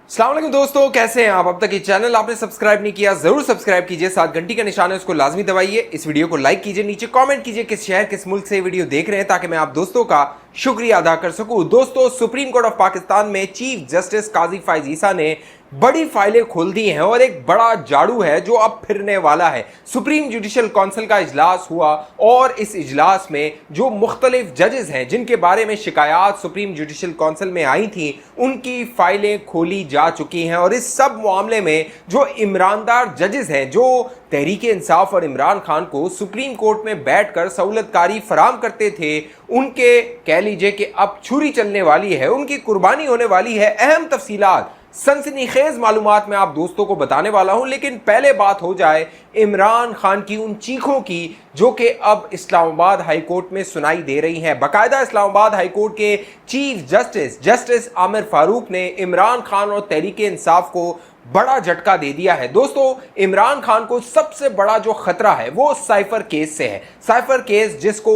अस्सलाम वालेकुम दोस्तों, कैसे हैं आप? अब तक ये चैनल आपने सब्सक्राइब नहीं किया, जरूर सब्सक्राइब कीजिए। साथ घंटी का निशान है, उसको लाजमी दबाइए। इस वीडियो को लाइक कीजिए, नीचे कमेंट कीजिए किस शहर किस मुल्क से वीडियो देख रहे हैं, ताकि मैं आप दोस्तों का शुक्रिया अदा कर सकूं। दोस्तों, सुप्रीम कोर्ट ऑफ पाकिस्तान में चीफ जस्टिस काजी फायज ईसा ने बड़ी फाइलें खोल दी हैं और एक बड़ा झाड़ू है जो अब फिरने वाला है। सुप्रीम जुडिशल काउंसिल का इजलास हुआ और इस इजलास में जो मुख्तलिफ जजेस हैं जिनके बारे में शिकायत सुप्रीम जुडिशल काउंसिल में आई थी, उनकी फाइलें खोली जा चुकी हैं। और इस सब मामले में जो ईमानदार जजेस हैं, जो तहरीक इंसाफ और इमरान खान को सुप्रीम कोर्ट में बैठकर सहूलतकारी फराम करते थे, उनके कह लीजिए कि अब छुरी चलने वाली है, उनकी कुर्बानी होने वाली है। अहम तफसीलात, सनसनीखेज मालूमात मैं आप दोस्तों को बताने वाला हूं। लेकिन पहले बात हो जाए इमरान खान की उन चीखों की जो कि अब इस्लामाबाद हाई कोर्ट में सुनाई दे रही हैं। बाकायदा इस्लामाबाद हाई कोर्ट के चीफ जस्टिस आमिर फारूक ने इमरान खान और तहरीक इंसाफ को बड़ा झटका दे दिया है। दोस्तों, इमरान खान को सबसे बड़ा जो खतरा है वो साइफर केस से है। साइफर केस जिसको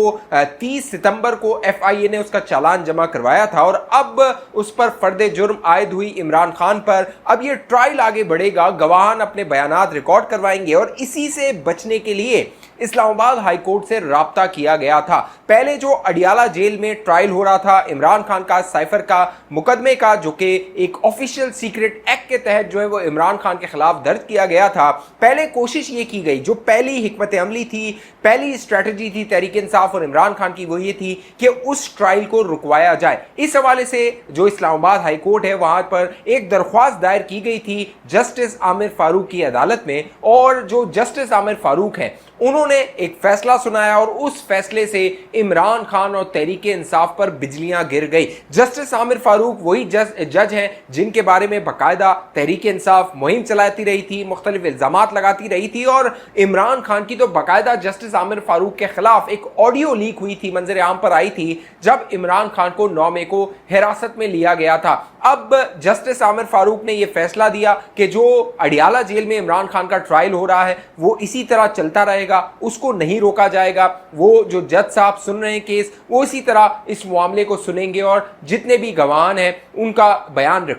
30 सितंबर को FIA ने उसका चालान जमा करवाया था और अब उस पर फर्दे जुर्म आयद हुई इमरान खान पर। अब ये ट्रायल आगे बढ़ेगा, गवाहान अपने बयानात रिकॉर्ड करवाएंगे और इसी से बचने के लिए इस्लामाबाद हाई कोर्ट से राब्ता किया गया था। पहले जो अडियाला जेल में ट्रायल हो रहा था इमरान खान का साइफर का मुकदमे का, जो कि एक ऑफिशियल सीक्रेट एक्ट के तहत जो है वो इमरान खान के खिलाफ दर्ज किया गया था, पहले कोशिश ये की गई, जो पहली हिकमत अमली थी, पहली स्ट्रेटजी थी तहरीक इंसाफ और इमरान खान की, वो ये थी कि उस ट्रायल को रुकवाया जाए। इस हवाले से जो इस्लामाबाद हाई कोर्ट है वहां पर एक दरख्वास्त दायर की गई थी जस्टिस आमिर फारूक की अदालत में, और जो जस्टिस आमिर फारूक है उन्होंने एक फैसला सुनाया और उस फैसले से इमरान खान और तहरीक इंसाफ पर बिजलियां गिर गई। जस्टिस आमिर फारूक वही जज हैं जिनके बारे में बाकायदा तहरीक इंसाफ मुहिम चलाती रही थी, मुख्तलिफ इल्जामात लगाती रही थी, और इमरान खान की तो बाकायदा जस्टिस आमिर फारूक के खिलाफ एक ऑडियो लीक हुई थी, मंजर आम पर आई थी, जब इमरान खान को 9 मई को हिरासत में लिया गया था। अब जस्टिस आमिर फारूक ने यह फैसला दिया कि जो अडियाला जेल में इमरान खान का ट्रायल हो रहा है वो इसी तरह चलता रहेगा, उसको नहीं रोका जाएगा। वो जो जज साहब सुन रहे हैं केस, वो इसी तरह इस मामले को सुनेंगे और जितने भी गवाह हैं उनका बयान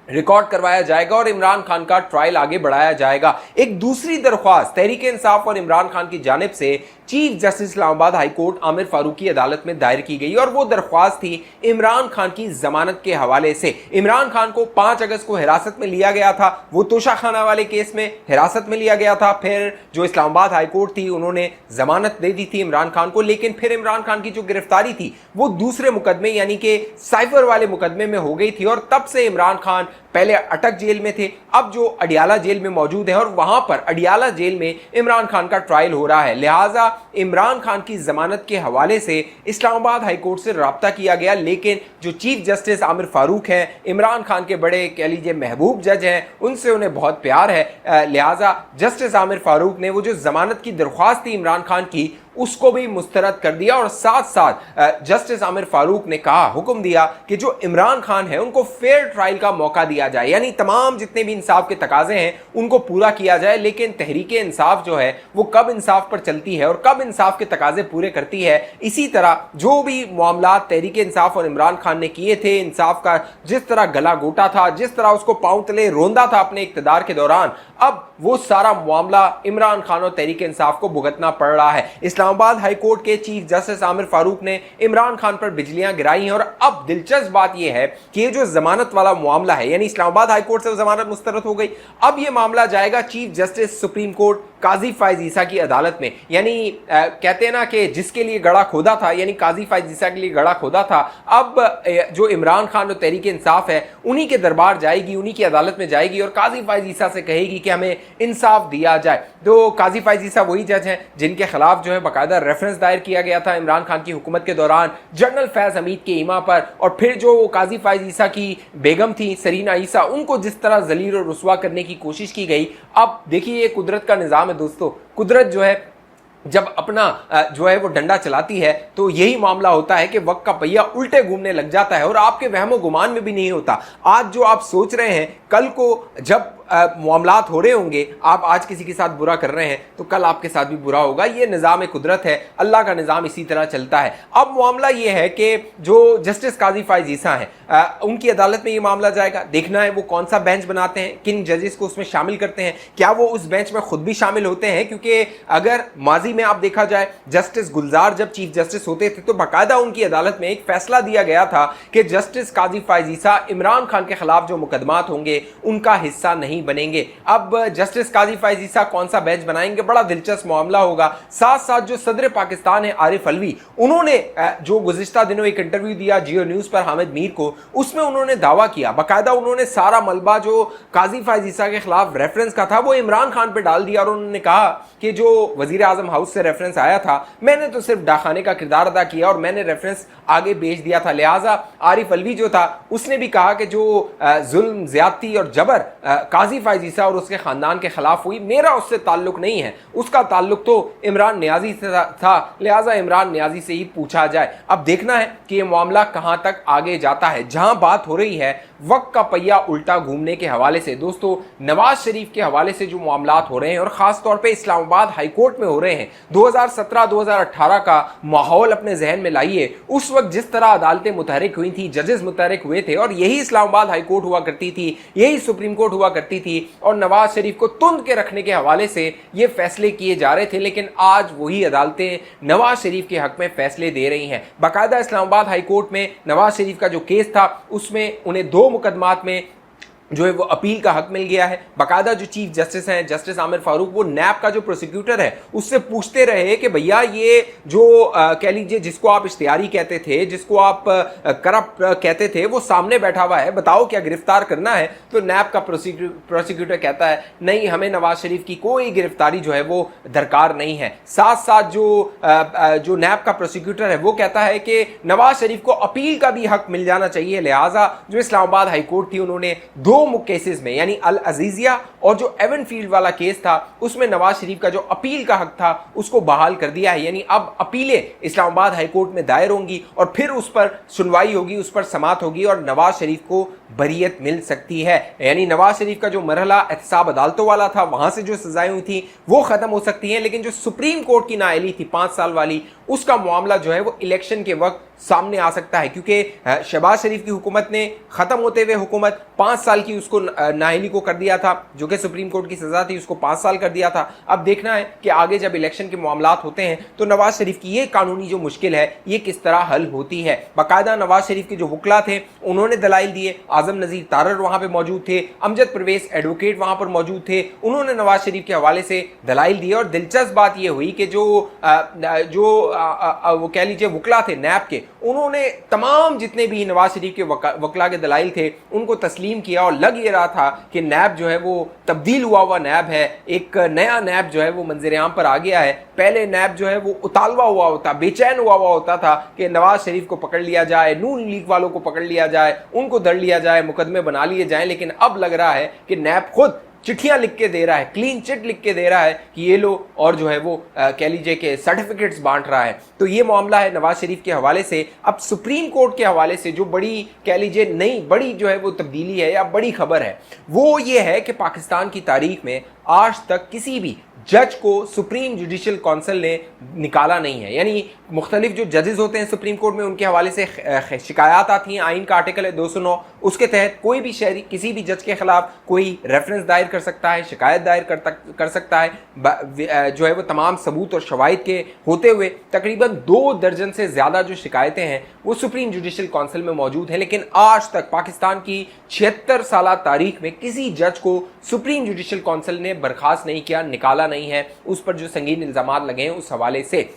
रिकॉर्ड करवाया जाएगा और इमरान खान का ट्रायल आगे बढ़ाया जाएगा। एक दूसरी दरख्वास्त तहरीक इंसाफ और इमरान खान की जानिब से chief justice Islamabad high court Aamir Farooq की अदालत में दायर की गई और वो दरख्वास्त थी इमरान खान की जमानत के हवाले से। इमरान खान को 5 अगस्त को हिरासत में लिया गया था, वो तोशाखाना वाले केस में हिरासत में लिया गया था। फिर जो इस्लामाबाद हाई कोर्ट थी उन्होंने जमानत दे दी थी इमरान खान को, लेकिन फिर इमरान खान की जो गिरफ्तारी थी वो दूसरे मुकदमे यानी कि साइफर वाले मुकदमे में हो गई थी और तब से इमरान खान पहले अटक जेल में थे, अब जो अडियाला जेल में मौजूद है और वहां पर अडियाला जेल में इमरान खान का ट्रायल हो रहा है। लिहाजा इमरान खान की जमानत के हवाले से इस्लामाबाद हाई कोर्ट से राब्ता किया गया, लेकिन जो चीफ जस्टिस आमिर फारूक हैं, इमरान खान के बड़े कह लीजिए महबूब जज हैं, उनसे उन्हें बहुत प्यार है। लिहाजा जस्टिस आमिर फारूक ने वो जो जमानत की दरख्वास्त थी इमरान खान की उसको भी मुस्तरद कर दिया और साथ साथ जस्टिस आमिर फारूक ने कहा, हुक्म दिया कि जो इमरान खान है उनको फेयर ट्रायल का मौका दिया जाए, यानी तमाम जितने भी इंसाफ के तकाजे हैं उनको पूरा किया जाए। लेकिन तहरीक इंसाफ जो है वो कब इंसाफ पर चलती है और कब इंसाफ के तकाजे पूरे करती है, इसी तरह जो भी मामला तहरीक इंसाफ और इमरान खान ने किए थे, इंसाफ का जिस तरह गला घोटा था, जिस तरह उसको पांव तले रोंदा था अपने इक्तदार के दौरान, अब वो सारा मामला इमरान खान और तहरीक इंसाफ को भुगतना पड़ रहा है। इस्लामाबाद हाई कोर्ट के चीफ जस्टिस आमिर फारूक ने इमरान खान पर बिजलियां गिराई हैं और अब दिलचस्प बात यह है कि ये जो जमानत वाला मामला है, यानी इस्लामाबाद हाई कोर्ट से जमानत मुस्तरद हो गई, अब यह मामला जाएगा चीफ जस्टिस सुप्रीम कोर्ट काजी फायज ईसा की अदालत में। यानी कहते हैं ना कि जिसके लिए गड़ा खोदा था, यानी काजी फायज ईसा के लिए गड़ा खोदा था, अब जो इमरान खान और तहरीक इंसाफ है उन्हीं के दरबार जाएगी, उन्हीं की अदालत में जाएगी और काजी फायज ईसा से कहेगी कि हमें इंसाफ दिया जाए। तो काजी फायज ईसा वही जज हैं जिनके खिलाफ जो है बाकायदा रेफरेंस दायर किया गया था इमरान खान की हुकूमत के दौरान जनरल फैज हमीद के इमा पर, और फिर जो काजी फायज ईसा की बेगम थी सरीना ईसा, उनको जिस तरह जलील और रुस्वा करने की कोशिश की गई। अब देखिए ये कुदरत का निज़ाम है दोस्तों, कुदरत जो है जब अपना जो है वो डंडा चलाती है तो यही मामला होता है कि वक्त का पहिया उल्टे घूमने लग जाता है और आपके वहमो गुमान में भी नहीं होता। आज जो आप सोच रहे हैं, कल को जब मामलात हो रहे होंगे, आप आज किसी के साथ बुरा कर रहे हैं तो कल आपके साथ भी बुरा होगा। ये निज़ाम कुदरत है, अल्लाह का निज़ाम इसी तरह चलता है। अब मामला ये है कि जो जस्टिस काजी फायज ईसा हैं, उनकी अदालत में ये मामला जाएगा। देखना है वो कौन सा बेंच बनाते हैं, किन जजेस को उसमें शामिल करते हैं, क्या वो उस बेंच में खुद भी शामिल होते हैं। क्योंकि अगर माजी में आप देखा जाए, जस्टिस गुलजार जब चीफ जस्टिस होते थे तो बाकायदा उनकी अदालत में एक फैसला दिया गया था कि जस्टिस काजी फायज ईसा इमरान खान के खिलाफ जो मुकदमात होंगे उनका हिस्सा नहीं बनेंगे। अब जस्टिस काजी फायज ईसा कौन सा बेंच बनाएंगे, बड़ा दिलचस्प मामला होगा। साथ साथ जो सदर पाकिस्तान है आरिफ अलवी, उन्होंने जो गुज़िश्ता दिनों एक इंटरव्यू दिया जियो न्यूज़ पर हामिद मीर को, उसमें उन्होंने दावा किया, बाकायदा उन्होंने सारा मलबा जो काजी फायज ईसा के खिलाफ रेफरेंस का था वो इमरान खान पे डाल दिया और उन्होंने कहा कि जो वजीर आजम हाउस से रेफरेंस आया था, मैंने तो सिर्फ डाखाने का किरदार अदा किया और मैंने रेफरेंस आगे भेज दिया था। लिहाजा आरिफ अलवी जो था उसने भी कहा कि जो जुल्म, ज्यादती और जबर काजी फायज ईसा और उसके खानदान के खिलाफ हुई, मेरा उससे ताल्लुक नहीं है, उसका ताल्लुक तो इमरान नियाजी से था। लिहाजा इमरान नियाजी से ही पूछा जाए। अब देखना है कि यह मामला कहां तक आगे जाता है। जहां बात हो रही है वक्त का पहिया उल्टा घूमने के हवाले से, दोस्तों नवाज शरीफ के हवाले से जो मामलात हो रहे हैं और खास तौर पे इस्लामाबाद हाई कोर्ट में हो रहे हैं, 2017-2018 का माहौल अपने जहन में लाइए। उस वक्त जिस तरह अदालतें मुतहरिक हुई थी, जजेस मुतहरिक हुए थे, और यही इस्लामाबाद हाई कोर्ट हुआ करती थी, यही सुप्रीम कोर्ट हुआ करती थी, और नवाज शरीफ को तुंद के रखने के हवाले से ये फैसले किए जा रहे थे। लेकिन आज वही अदालतें नवाज शरीफ के हक में फैसले दे रही हैं। बाकायदा इस्लामाबाद हाई कोर्ट में नवाज शरीफ का जो केस था उसमें उन्हें 2 मुकदमात में जो है वो अपील का हक मिल गया है। बाकायदा जो चीफ जस्टिस हैं जस्टिस आमिर फारूक, वो नैब का जो प्रोसिक्यूटर है उससे पूछते रहे कि भैया ये जो कह लीजिए जिसको आप इश्तिहारी कहते थे, जिसको आप करप्ट कहते थे, वो सामने बैठा हुआ है, बताओ क्या गिरफ्तार करना है। तो नैब का प्रोसिक्यूटर कहता है नहीं, हमें नवाज शरीफ की कोई गिरफ्तारी जो है वो दरकार नहीं है। साथ साथ जो नैब का प्रोसिक्यूटर है वो कहता है कि नवाज शरीफ को अपील का भी हक मिल जाना चाहिए। लिहाजा जो इस्लामाबाद हाई कोर्ट थी उन्होंने 2 मुख्य केसेस में, यानी अल अजीजिया और जो एवन फील्ड वाला केस था, उसमें नवाज शरीफ का जो अपील का हक था उसको बहाल कर दिया है। यानी अब अपीलें इस्लामाबाद हाई कोर्ट में दायर होंगी और फिर उस पर सुनवाई होगी, उस पर समाअत होगी और नवाज शरीफ को बरियत मिल सकती है। यानी नवाज शरीफ का जो मरहला एहतसाब अदालतों वाला था, वहां से जो सजाएं हुई थी वो खत्म हो सकती हैं। लेकिन जो सुप्रीम कोर्ट की नाअहली थी 5 साल वाली, उसका मामला जो है वो इलेक्शन के वक्त सामने आ सकता है। क्योंकि शहबाज शरीफ की हुकूमत ने खत्म होते हुए हुकूमत 5 साल की उसको नाअहली को कर दिया था, जो कि सुप्रीम कोर्ट की सजा थी, उसको 5 साल कर दिया था। अब देखना है कि आगे जब इलेक्शन के मामलात होते हैं तो नवाज शरीफ की ये कानूनी जो मुश्किल है ये किस तरह हल होती है। बाकायदा नवाज शरीफ के जो वकला थे उन्होंने दलाइल दिए, आजम नजीर तारर वहां पर मौजूद थे, अमजद परवेज एडवोकेट वहां पर मौजूद थे, उन्होंने नवाज शरीफ के हवाले से दलाइल दिए। और दिलचस्प बात यह हुई कि जो वो कह लीजिए वकला थे नैब के, उन्होंने तमाम जितने भी नवाज शरीफ के वकला के दलाइल थे उनको तस्लीम किया और लग ये रहा था कि नैब जो है वो तब्दील हुआ नैब है, एक नया नैब जो है वो मंजर-ए-आम पर आ गया है। पहले नैब जो है वो उतालवा हुआ होता, बेचैन हुआ होता था कि नवाज शरीफ को पकड़ लिया जाए, नून लीग वालों को पकड़ लिया जाए, उनको धर लिया जाए, मुकदमे बना लिए जाए। लेकिन अब लग रहा है कि नैब खुद चिट्ठियां लिख के दे रहा है, क्लीन चिट लिख के दे रहा है कि ये लो, और जो है वो कह लीजिए कि सर्टिफिकेट्स बांट रहा है। तो ये मामला है नवाज शरीफ के हवाले से। अब सुप्रीम कोर्ट के हवाले से जो बड़ी कह लीजिए नई बड़ी जो है वो तब्दीली है या बड़ी खबर है वो ये है कि पाकिस्तान की तारीख में आज तक किसी भी जज को सुप्रीम जुडिशल काउंसिल ने निकाला नहीं है। यानी मुख्तलिफ जो जजेस होते हैं सुप्रीम कोर्ट में, उनके हवाले से शिकायत आती हैं। आइन का आर्टिकल है 209, उसके तहत कोई भी शहरी किसी भी जज के खिलाफ कोई रेफरेंस दायर कर सकता है, शिकायत दायर कर सकता है। जो है वो तमाम सबूत और शवाहिद के होते हुए तकरीबन 2 दर्जन से ज़्यादा जो शिकायतें हैं वो सुप्रीम जुडिशल काउंसिल में मौजूद हैं। लेकिन आज तक पाकिस्तान की 76 साल तारीख में किसी जज को सुप्रीम जुडिशल काउंसिल ने बर्खास्त नहीं किया, निकाला नहीं है, उस पर जो संगीन इल्ज़ामात लगे हैं उस हवाले से।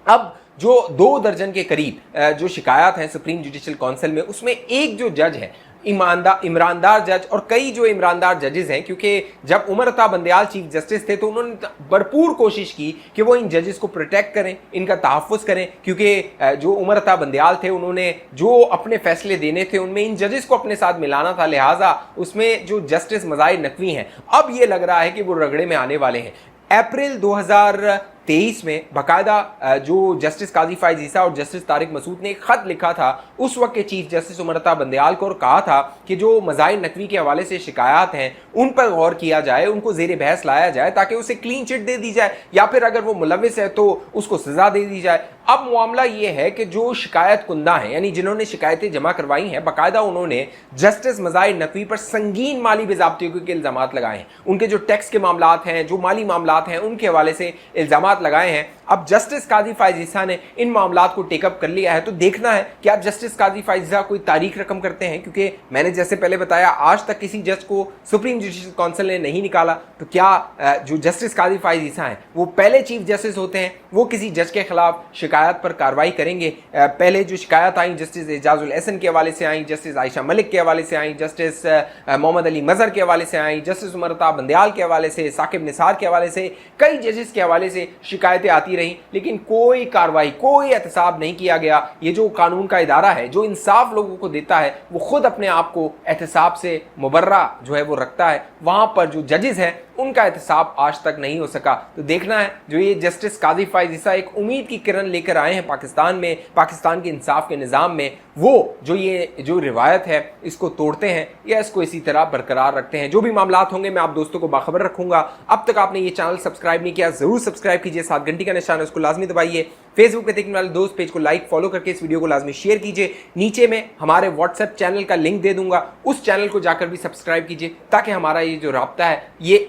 अब जो 2 दर्जन के करीब जो शिकायत हैं सुप्रीम जुडिशल काउंसिल में, उसमें एक जो जज है इमरानदार जज, और कई जो इमरानदार जजेस हैं, क्योंकि जब उमर अता बंदयाल चीफ जस्टिस थे तो उन्होंने भरपूर कोशिश की कि वो इन जजेस को प्रोटेक्ट करें, इनका तहफ़्फ़ुज़ करें। क्योंकि जो उमर अता बंदयाल थे उन्होंने जो अपने फैसले देने थे उनमें इन जजेस को अपने साथ मिलाना था, लिहाजा उसमें जो जस्टिस मज़ाहिर नकवी हैं अब ये लग रहा है कि वो रगड़े में आने वाले हैं। अप्रैल 2023 2023 में बाकायदा जो जस्टिस काजी फायज ईसा और जस्टिस तारिक मसूद ने एक खत लिखा था उस वक्त के चीफ जस्टिस उमर अता बंदयाल को और कहा था कि जो मज़ाहिर नकवी के हवाले से शिकायत हैं उन पर गौर किया जाए, उनको ज़ेर बहस लाया जाए ताकि उसे क्लीन चिट दे दी जाए या फिर अगर वो मुलविस है तो उसको सजा दे दी जाए। अब मामला ये है कि जो शिकायत कुंदा हैं यानी जिन्होंने शिकायतें जमा करवाई हैं बाकायदा उन्होंने जस्टिस मज़ाहिर नकवी पर संगीन माली बेज़ाब्तियों के इल्ज़ाम लगाए हैं, उनके जो टैक्स के मामलात हैं, जो माली मामलात हैं, उनके हवाले से इल्ज़ामात लगाए हैं। अब जस्टिस काजी फायज ईसा ने इन मामलात को टेकअप कर लिया है, तो देखना है क्या जस्टिस काजी फायज ईसा कोई तारीख रकम करते हैं, क्योंकि मैंने जैसे पहले बताया आज तक किसी जज को सुप्रीम जुडिशल काउंसिल ने नहीं निकाला। तो क्या जो जस्टिस काजी फायज ईसा हैं वो पहले चीफ जस्टिस होते हैं, वो किसी जज के खिलाफ शिकायत पर कार्रवाई करेंगे? पहले जो शिकायत आई जस्टिस एजाजुल एहसन के हवाले से आई, जस्टिस आयशा मलिक के हवाले से आई, जस्टिस मोहम्मद अली मजहर के हवाले से आई, जस्टिस उमर अता बंदयाल के हवाले से, साकिब निसार के हवाले से, कई जजेस के हवाले से शिकायतें आती रहीं, लेकिन कोई कार्रवाई, कोई एहतसाब नहीं किया गया। ये जो कानून का इदारा है जो इंसाफ लोगों को देता है वो खुद अपने आप को एहतसाब से मुबर्रा जो है वो रखता है, वहां पर जो जजेस हैं उनका एहतसाब आज तक नहीं हो सका। तो देखना है जो ये जस्टिस काजी फायज ईसा एक उम्मीद की किरण लेकर आए हैं पाकिस्तान में, पाकिस्तान के इंसाफ के निज़ाम में, वो जो रिवायत है इसको तोड़ते हैं या इसको इसी तरह बरकरार रखते हैं। जो भी मामलात होंगे मैं आप दोस्तों को बाखबर रखूंगा। अब तक आपने ये चैनल सब्सक्राइब नहीं किया जरूर सब्सक्राइब कीजिए, साथ घंटी का निशान है उसको लाजमी दबाइए। फेसबुक पे देखने वाले दोस्त पेज को लाइक फॉलो करके इस वीडियो को लाजमी शेयर कीजिए। नीचे में हमारे व्हाट्सएप चैनल का लिंक दे दूंगा, उस चैनल को जाकर भी सब्सक्राइब कीजिए ताकि हमारा ये जो राब्ता है ये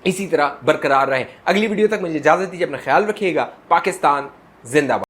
इसी तरह बरकरार रहे। अगली वीडियो तक मुझे इजाजत दीजिए, अपना ख्याल रखिएगा। पाकिस्तान जिंदाबाद।